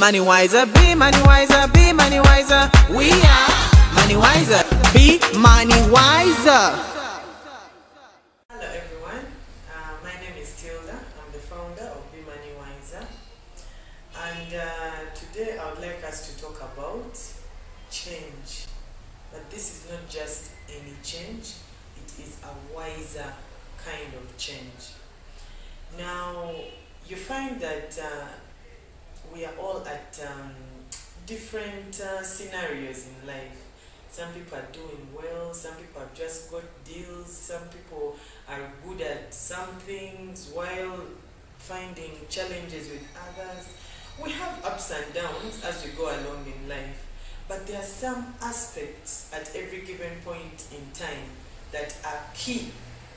Money wiser, be money wiser, be money wiser. We are money wiser, be money wiser. Hello everyone, my name is Tilda. I'm the founder of Be Money Wiser, and today I would like us to talk about change. But this is not just any change, it is a wiser kind of change. Now, you find that we are all at different scenarios in life. Some people are doing well, some people have just got deals, some people are good at some things while finding challenges with others. We have ups and downs as we go along in life, but there are some aspects at every given point in time that are key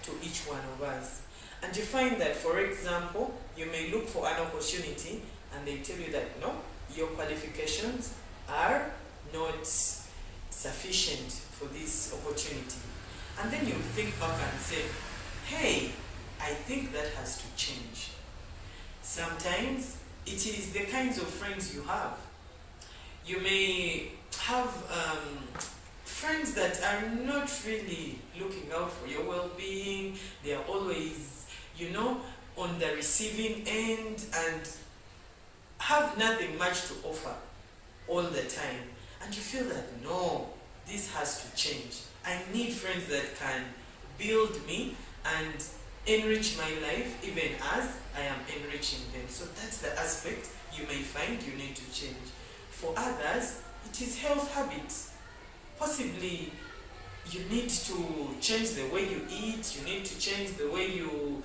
to each one of us. And you find that, for example, you may look for an opportunity and they tell you that no, your qualifications are not sufficient for this opportunity. And then you think back and say, hey, I think that has to change. Sometimes it is the kinds of friends you have. You may have friends that are not really looking out for your well-being. They are always, on the receiving end and have nothing much to offer all the time. And you feel that, no, this has to change. I need friends that can build me and enrich my life even as I am enriching them. So that's the aspect you may find you need to change. For others, it is health habits. Possibly you need to change the way you eat, you need to change the way you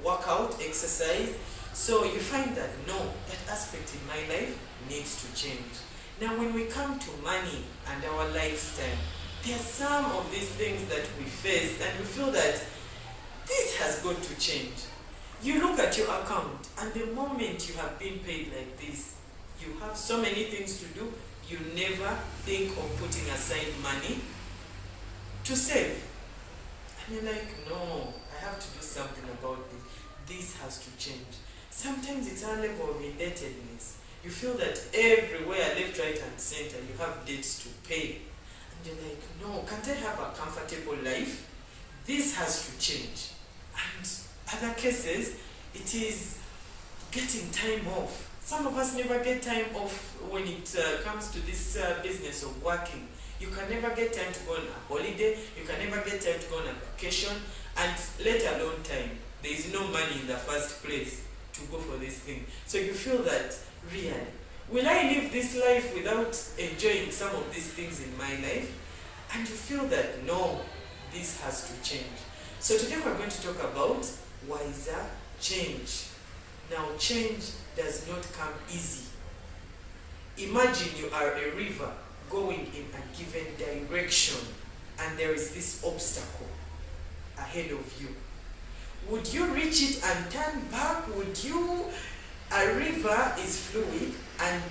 work out, exercise. So you find that, no, that aspect in my life needs to change. Now when we come to money and our lifestyle, there are some of these things that we face and we feel that this has got to change. You look at your account and the moment you have been paid like this, you have so many things to do, you never think of putting aside money to save. And you're like, no, I have to do something about this. This has to change. Sometimes it's our level of indebtedness. You feel that everywhere, left, right, and center, you have debts to pay. And you're like, no, can't I have a comfortable life? This has to change. And other cases, it is getting time off. Some of us never get time off when it comes to this business of working. You can never get time to go on a holiday, you can never get time to go on a vacation, and let alone time. There is no money in the first place to go for this thing. So you feel that, really, will I live this life without enjoying some of these things in my life? And you feel that, no, this has to change. So today we're going to talk about wiser change. Now, change does not come easy. Imagine you are a river going in a given direction and there is this obstacle ahead of you. Would you reach it and turn back? A river is fluid, and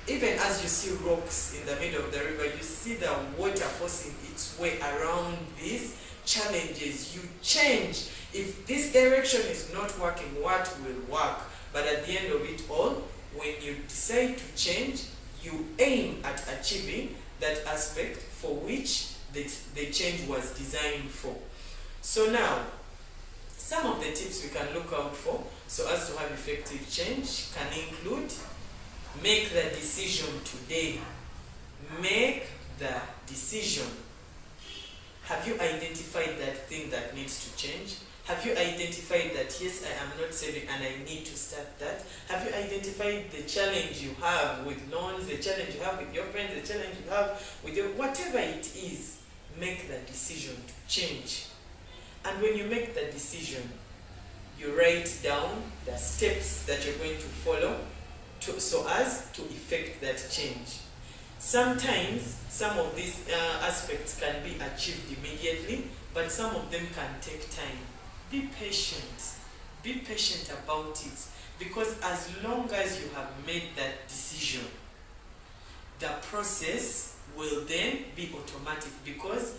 even as you see rocks in the middle of the river, you see the water forcing its way around these challenges. You change. If this direction is not working, what will work? But at the end of it all, when you decide to change, you aim at achieving that aspect for which the change was designed for. So now, some of the tips we can look out for so as to have effective change can include: make the decision today. Make the decision. Have you identified that thing that needs to change? Have you identified that, yes, I am not saving and I need to start that? Have you identified the challenge you have with loans, the challenge you have with your friends, the challenge you have with your, whatever it is, make the decision to change. And when you make the decision, you write down the steps that you're going to follow so as to effect that change. Sometimes some of these aspects can be achieved immediately, but some of them can take time. Be patient. Be patient about it, because as long as you have made that decision, the process will then be automatic, because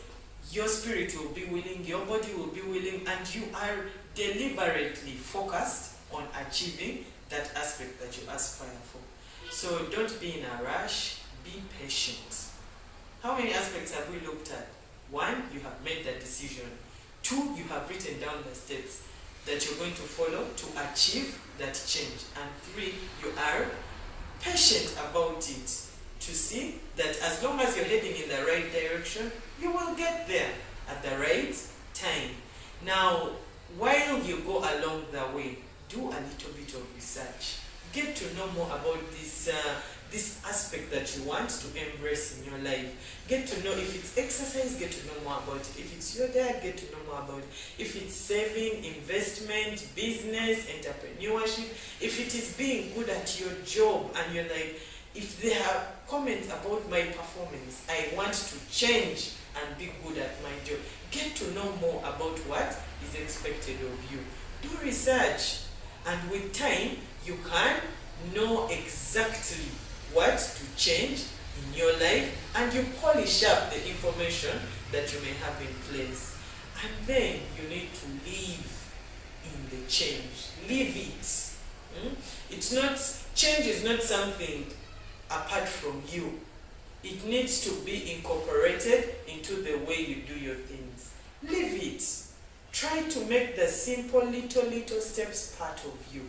your spirit will be willing, your body will be willing, and you are deliberately focused on achieving that aspect that you aspire for. So don't be in a rush, be patient. How many aspects have we looked at? 1, you have made that decision. 2, you have written down the steps that you're going to follow to achieve that change. And 3, you are patient about it to see that as long as you're heading in the right direction, you will get there at the right time. Now, while you go along the way, do a little bit of research. Get to know more about this aspect that you want to embrace in your life. Get to know if it's exercise, get to know more about it. If it's your diet, get to know more about it. If it's saving, investment, business, entrepreneurship, if it is being good at your job and you're like, if there are comments about my performance, I want to change and be good at my job. Get to know more about what is expected of you. Do research, and with time, you can know exactly what to change in your life, and you polish up the information that you may have in place. And then you need to live in the change. Live it. It's not, change is not something apart from you. It needs to be incorporated into the way you do your things. Live it. Try to make the simple little steps part of you.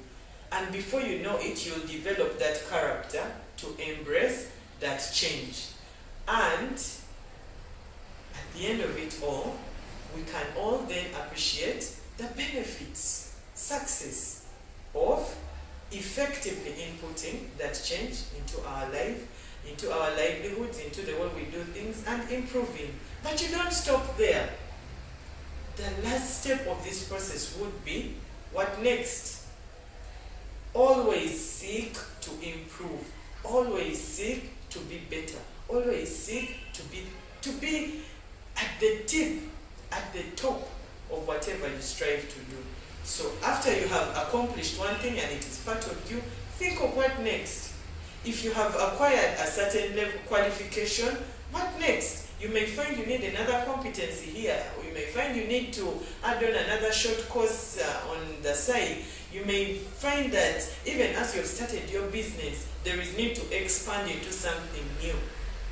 And before you know it, you'll develop that character to embrace that change. And at the end of it all, we can all then appreciate the benefits, success of effectively inputting that change into our life, into our livelihoods, into the way we do things, and improving. But you don't stop there. The last step of this process would be, what next? Always seek to improve. Always seek to be better. Always seek to be at the tip, at the top of whatever you strive to do. So after you have accomplished one thing and it is part of you, think of what next. If you have acquired a certain level qualification, what next? You may find you need another competency here. You may find you need to add on another short course on the side. You may find that even as you've started your business, there is need to expand into something new.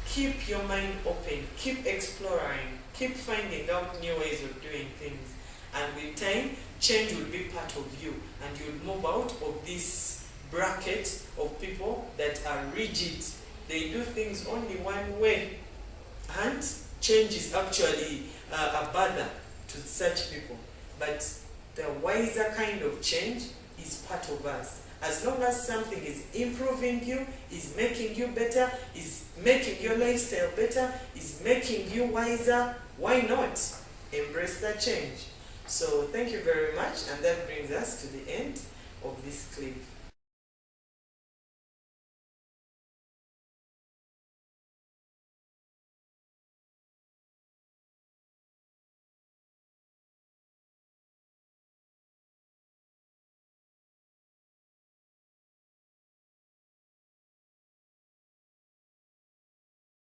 Keep your mind open. Keep exploring. Keep finding out new ways of doing things. And with time, change will be part of you. And you'll move out of this bracket of people that are rigid. They do things only one way. And change is actually a bother to such people. But the wiser kind of change is part of us. As long as something is improving you, is making you better, is making your lifestyle better, is making you wiser, why not embrace that change? So thank you very much, and that brings us to the end of this clip.